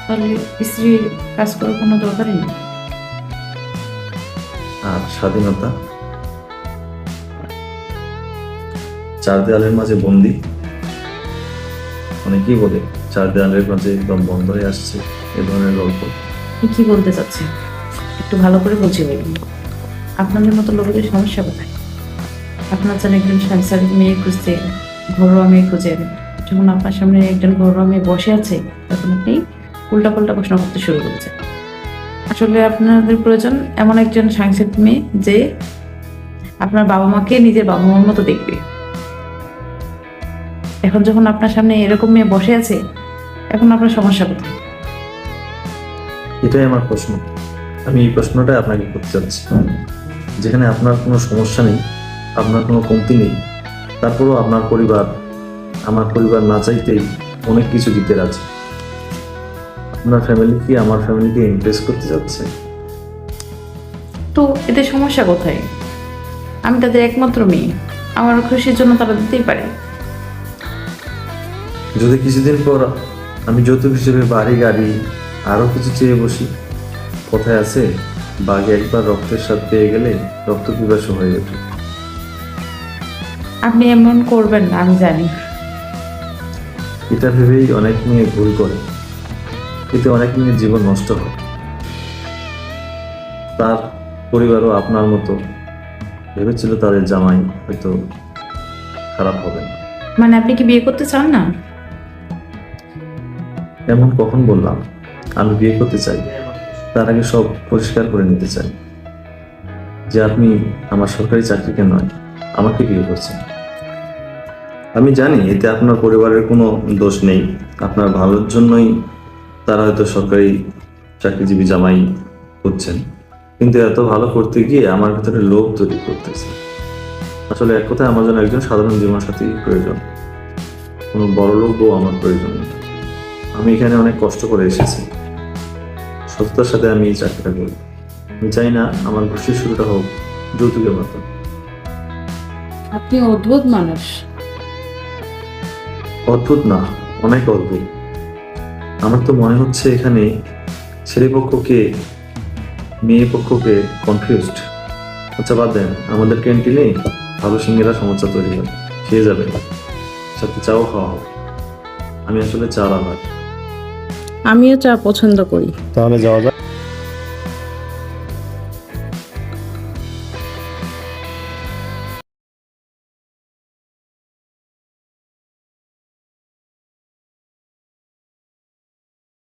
তাহলে স্ত্রীর কাজ করার কোনো দরকারই নেই। আর স্বাধীনতা, চার দেওয়ালের মাঝে বন্দি। অনেকেই বলে চার দেওয়ালের মাঝে একদম বন্ধ হয়ে আসছে এ ধরনের গল্প। আপনি কি বলতে চাচ্ছেন একটু ভালো করে বুঝিয়ে বলুন। আপনাদের মতো লোকেদের সমস্যা কোথায়? আপনার যেন একজন সাংসারিক মেয়ে খুঁজতে ঘরোয়া মেয়ে খুঁজেন, যখন আপনার সামনে একজন ঘরোয়া মেয়ে বসে আছে তখন আপনি উল্টাপাল্টা প্রশ্ন করতে শুরু করেছেন। আসলে আপনাদের প্রয়োজন এমন একজন সাংসারিক মেয়ে যে আপনার বাবা মাকে নিজের বাবা মার মতো দেখবে। এখন যখন আপনার সামনে এরকম মেয়ে বসে আছে, এখন আপনার সমস্যা কোথায়? এটাই আমার প্রশ্ন। আমি এই প্রশ্নটাই আপনাকে করতে চাচ্ছি। যেখানে আপনার কোনো সমস্যা নেই, আপনার কোনো কমতি নেই, তারপরও আপনার পরিবার আমার পরিবার না চাইতেই অনেক কিছু দিতে রাজি। আপনার ফ্যামিলি কি আমার ফ্যামিলিকে ইমপ্রেস করতে যাচ্ছে? তো এতে সমস্যা কোথায়? আমি তাদের একমাত্র মেয়ে, আমার খুশির জন্য তারা দিতেই পারে। যদি কিছুদিন পর আমি যৌতুক হিসেবে বাড়ি গাড়ি আরও কিছু চেয়ে বসি, কোথায় আছে বাঘে একবার রক্তের স্বাদ পেয়ে গেলে রক্ত পিপাসু হয়ে ওঠে। আপনি এমন করবেন না, আমি জানি। এটা ভেবেই অনেক মেয়ে ভুল করে, এতে অনেক মেয়ের জীবন নষ্ট হয়। তার পরিবারও আপনার মতো ভেবেছিল তাদের জামাই হয়তো খারাপ হবে না। মানে আপনি কি বিয়ে করতে চান না? এমন কখন বললাম? আমি বিয়ে করতে চাই, তার আগে সব পরিষ্কার করে নিতে চাই যে আপনি আমার সরকারি চাকরিকে নয়, আমাকে বিয়ে করছেন। আমি জানি এতে আপনার পরিবারের কোনো দোষ নেই, আপনার ভালোর জন্যই তারা হয়তো সরকারি চাকরিজীবী জামাই করছেন, কিন্তু এত ভালো করতে গিয়ে আমার ভিতরে লোভ তৈরি করতেছে। আসলে এক কথায় আমার জন্য একজন সাধারণ জীবনসাথী প্রয়োজন, কোনো বড় লোক বউ আমার প্রয়োজন নেই। আমি এখানে অনেক কষ্ট করে এসেছি, সততার সাথে আমি এই চাকরিটা করি। আমি চাই না আমার খুশির শুরুটা হোক যৌতুকের মতো। আপনি অদ্ভুত মানুষ। অদ্ভুত না, অনেক অদ্ভুত। আমার তো মনে হচ্ছে এখানে ছেলে পক্ষকে মেয়ে পক্ষকে কনফিউজড। আচ্ছা বাদ দেন, আমাদের ক্যান্টিনে ভালো সিঙ্গেরা সমস্যা তৈরি হয়, খেয়ে যাবে, সাথে চাও খাওয়া হবে। আমি আসলে চা লাভার। আমিও চা পছন্দ করি। তাহলে যাওয়া যাক।